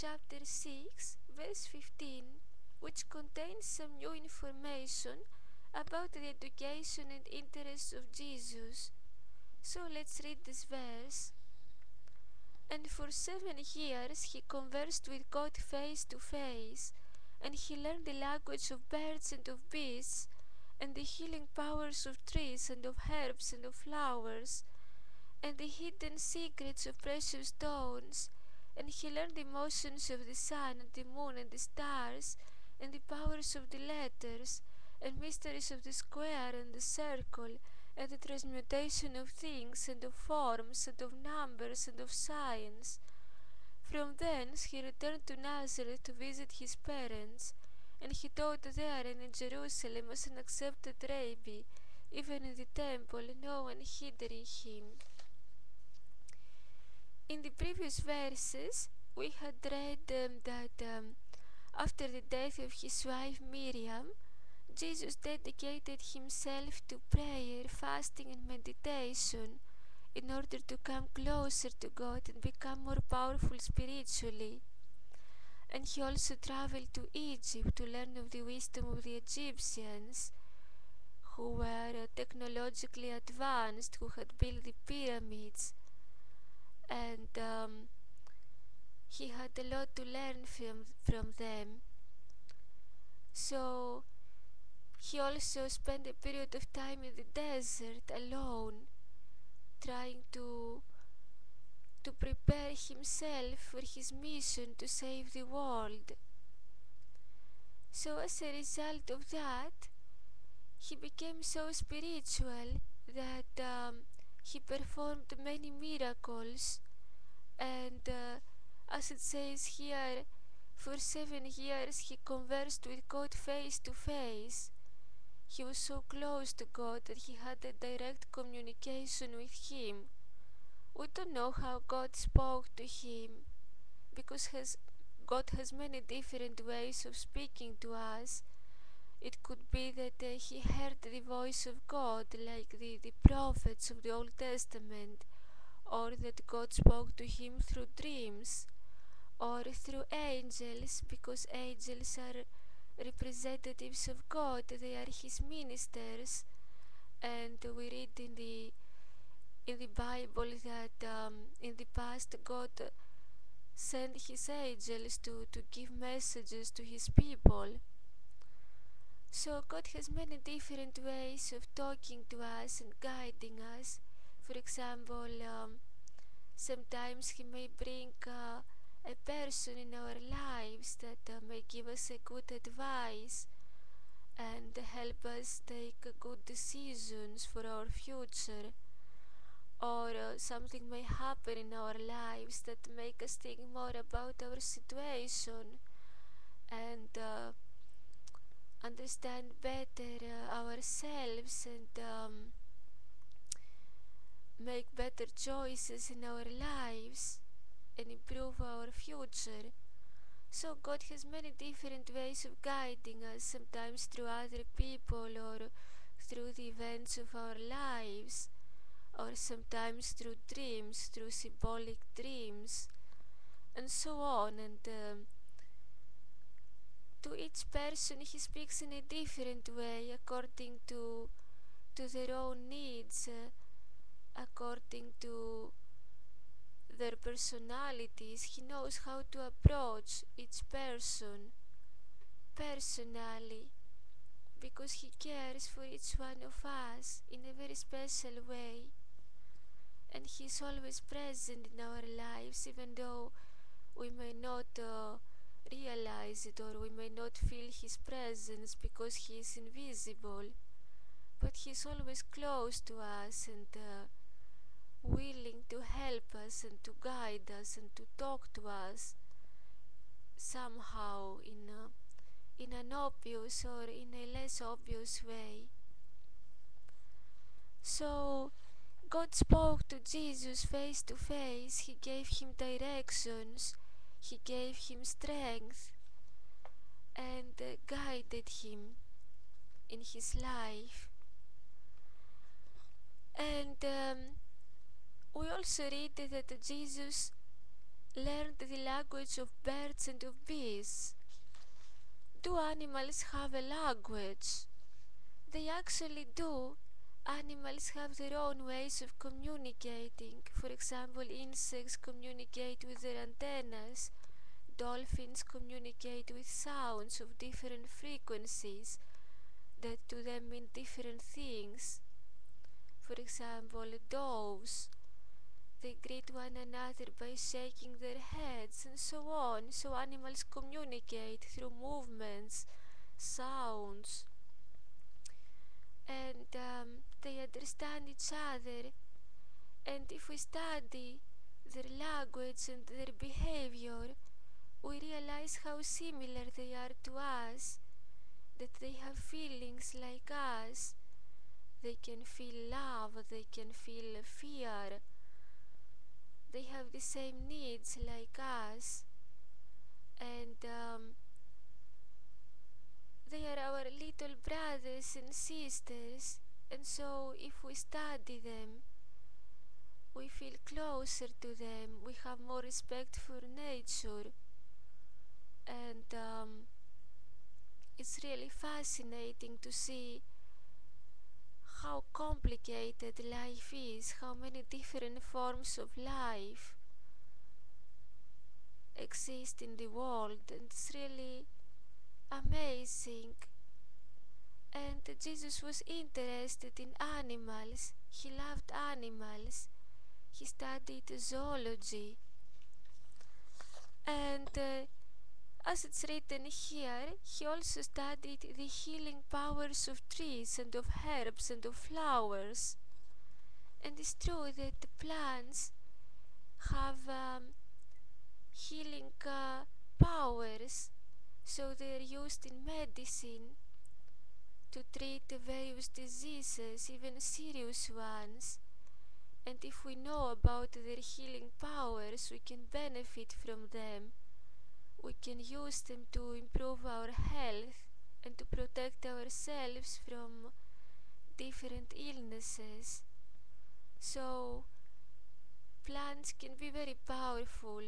chapter 6, verse 15, which contains some new information about the education and interests of Jesus. So let's read this verse. And for 7 years he conversed with God face to face, and he learned the language of birds and of beasts, and the healing powers of trees and of herbs and of flowers, and the hidden secrets of precious stones, and he learned the motions of the sun and the moon and the stars, and the powers of the letters, and mysteries of the square and the circle, and the transmutation of things and of forms and of numbers and of science. From thence he returned to Nazareth to visit his parents, and he taught there and in Jerusalem as an accepted rabbi, even in the temple, no one hindering him. In the previous verses, we had read that after the death of his wife Miriam, Jesus dedicated himself to prayer, fasting, and meditation in order to come closer to God and become more powerful spiritually. And he also traveled to Egypt to learn of the wisdom of the Egyptians, who were technologically advanced, who had built the pyramids, and he had a lot to learn from them. So he also spent a period of time in the desert alone, trying to prepare himself for his mission to save the world. So as a result of that, he became so spiritual that he performed many miracles, and as it says here, for 7 years he conversed with God face to face. He was so close to God that he had a direct communication with him. We don't know how God spoke to him, because God has many different ways of speaking to us. It could be that he heard the voice of God like the prophets of the Old Testament, or that God spoke to him through dreams, or through angels, because angels are representatives of God, they are his ministers. And we read in the Bible that in the past God sent his angels to give messages to his people. So God has many different ways of talking to us and guiding us. For example, sometimes he may bring a person in our lives that may give us a good advice and help us take good decisions for our future. Or something may happen in our lives that make us think more about our situation and understand better ourselves, and make better choices in our lives and improve our future. So God has many different ways of guiding us, sometimes through other people or through the events of our lives, or sometimes through dreams, through symbolic dreams, and so on. And to each person he speaks in a different way according to their own needs, according to their personalities. He knows how to approach each person personally, because he cares for each one of us in a very special way, and he's always present in our lives, even though we may not realize it, or we may not feel his presence because he is invisible, but he's always close to us and willing to help us and to guide us and to talk to us somehow in an obvious or in a less obvious way. So God spoke to Jesus face to face. He gave him directions, he gave him strength, and guided him in his life. And we also read that Jesus learned the language of birds and of bees. Do animals have a language? They actually do. Animals have their own ways of communicating. For example, insects communicate with their antennas. Dolphins communicate with sounds of different frequencies that to them mean different things. For example, doves, they greet one another by shaking their heads and so on. So animals communicate through movements, sounds, and they understand each other. And if we study their language and their behavior, we realize how similar they are to us, that they have feelings like us. They can feel love, they can feel fear. They have the same needs like us, and they are our little brothers and sisters. And so if we study them, we feel closer to them, we have more respect for nature, and it's really fascinating to see how complicated life is, how many different forms of life exist in the world, and it's really amazing. And Jesus was interested in animals, he loved animals, he studied zoology, and as it's written here, he also studied the healing powers of trees and of herbs and of flowers. And it's true that the plants have healing powers, so they are used in medicine to treat various diseases, even serious ones. And if we know about their healing powers, we can benefit from them. We can use them to improve our health and to protect ourselves from different illnesses. So plants can be very powerful.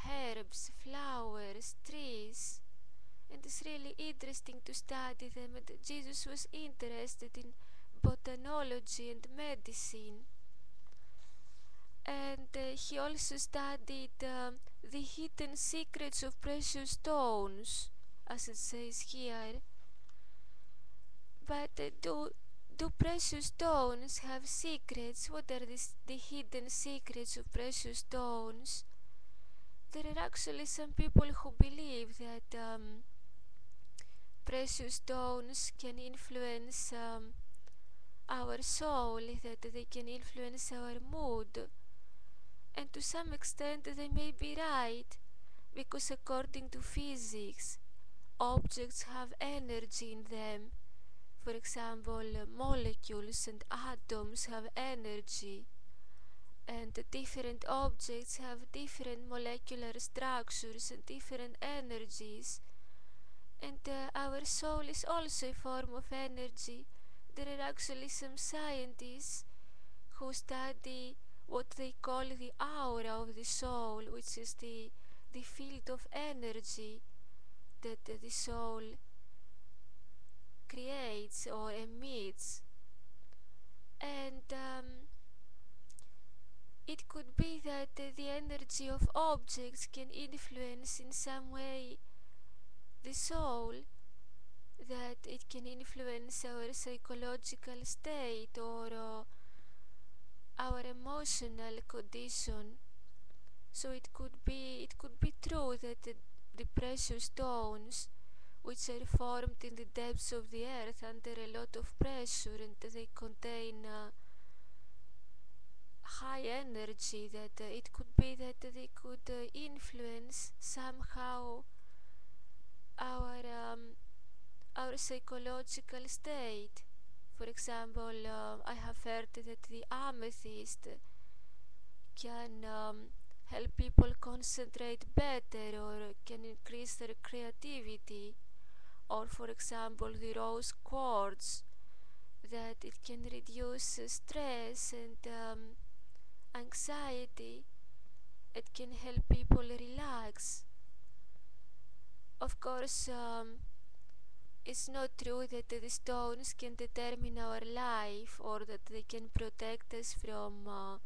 Herbs, flowers, trees, and it's really interesting to study them. And Jesus was interested in botanology and medicine, and he also studied the hidden secrets of precious stones, as it says here. But do precious stones have secrets? What are the hidden secrets of precious stones? There are actually some people who believe that precious stones can influence our soul, that they can influence our mood. And to some extent they may be right, because according to physics, objects have energy in them. For example, molecules and atoms have energy, and different objects have different molecular structures and different energies. And our soul is also a form of energy. There are actually some scientists who study what they call the aura of the soul, which is the field of energy that the soul creates or emits. And it could be that the energy of objects can influence in some way the soul, that it can influence our psychological state or our emotional condition. So it could be true that the precious stones, which are formed in the depths of the earth under a lot of pressure, and they contain high energy, that it could be that they could influence somehow our psychological state. For example, I have heard that the amethyst can help people concentrate better, or can increase their creativity. Or for example, the rose quartz, that it can reduce stress and anxiety. It can help people relax. Of course, it's not true that the stones can determine our life or that they can protect us from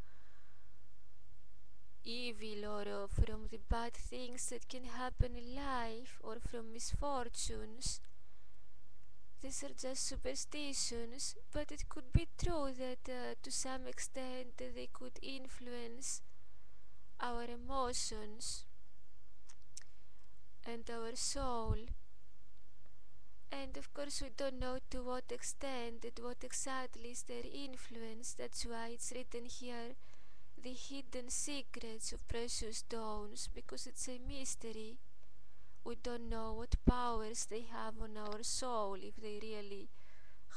evil or from the bad things that can happen in life or from misfortunes. These are just superstitions, but it could be true that to some extent they could influence our emotions and our soul. And of course we don't know to what extent and what exactly is their influence. That's why it's written here, the hidden secrets of precious stones, because it's a mystery. We don't know what powers they have on our soul, if they really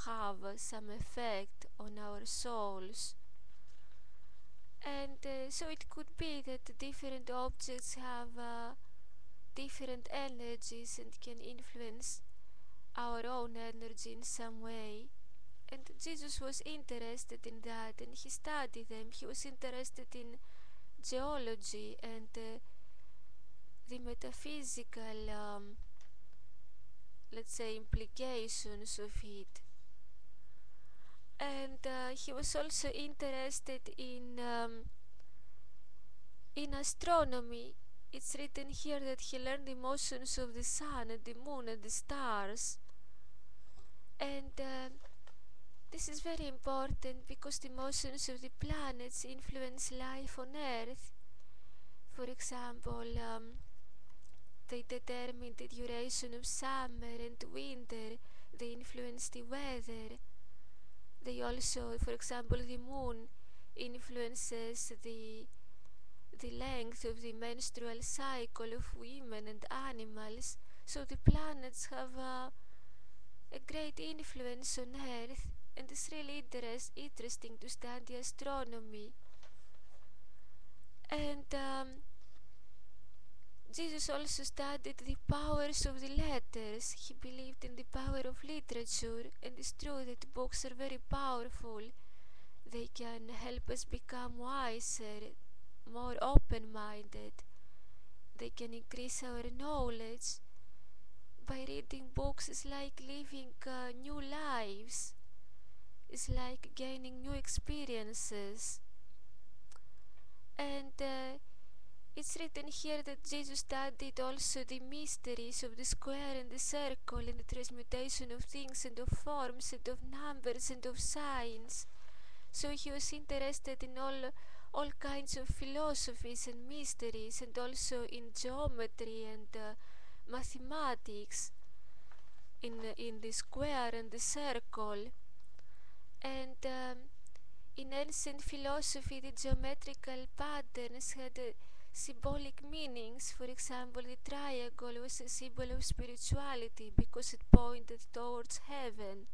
have some effect on our souls. And so it could be that different objects have different energies and can influence our own energy in some way. And Jesus was interested in that, and he studied them. He was interested in geology and the metaphysical, let's say, implications of it. And he was also interested in astronomy. It's written here that he learned the motions of the sun and the moon and the stars. And this is very important because the motions of the planets influence life on Earth. For example, they determine the duration of summer and winter. They influence the weather. They also, for example, the moon influences the length of the menstrual cycle of women and animals. So the planets have a great influence on Earth, and it's really interesting to study astronomy. And Jesus also studied the powers of the letters. He believed in the power of literature, and it's true that books are very powerful. They can help us become wiser, more open-minded. They can increase our knowledge. By reading books is like living new lives. It's like gaining new experiences. And it's written here that Jesus studied also the mysteries of the square and the circle and the transmutation of things and of forms and of numbers and of signs. So he was interested in all kinds of philosophies and mysteries, and also in geometry and mathematics, in the square and the circle. And in ancient philosophy, the geometrical patterns had symbolic meanings. For example, the triangle was a symbol of spirituality because it pointed towards heaven.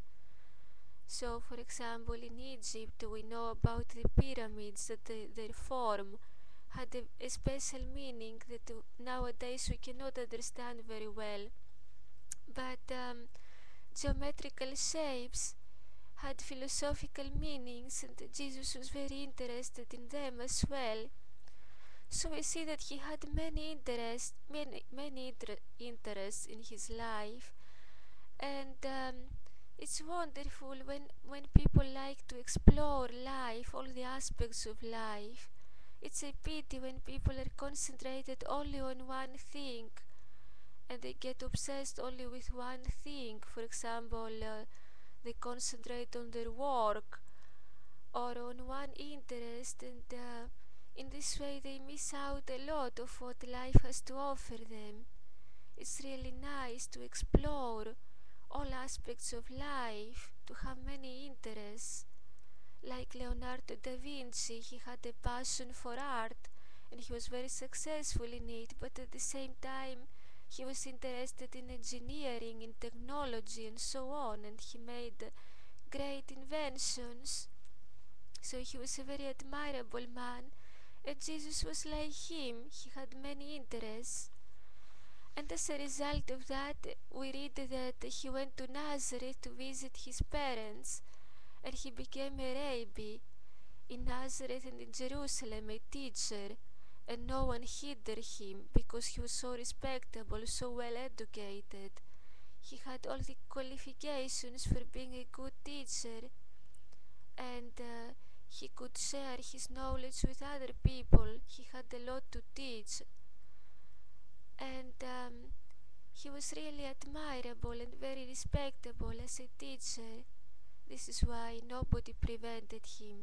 So, for example, in Egypt, we know about the pyramids, that their form had a special meaning that nowadays we cannot understand very well. But geometrical shapes had philosophical meanings, and Jesus was very interested in them as well. So we see that he had many interests in his life, and it's wonderful when people like to explore life, all the aspects of life. It's a pity when people are concentrated only on one thing and they get obsessed only with one thing. For example, they concentrate on their work or on one interest, and in this way they miss out a lot of what life has to offer them. It's really nice to explore all aspects of life, to have many interests. Like Leonardo da Vinci, he had a passion for art and he was very successful in it, but at the same time he was interested in engineering, in technology and so on, and he made great inventions. So he was a very admirable man, and Jesus was like him. He had many interests. And as a result of that, we read that he went to Nazareth to visit his parents, and he became a rabbi in Nazareth and in Jerusalem, a teacher. and no one hindered him because he was so respectable, so well educated. He had all the qualifications for being a good teacher, and he could share his knowledge with other people. He had a lot to teach, and he was really admirable and very respectable as a teacher. This is why nobody prevented him.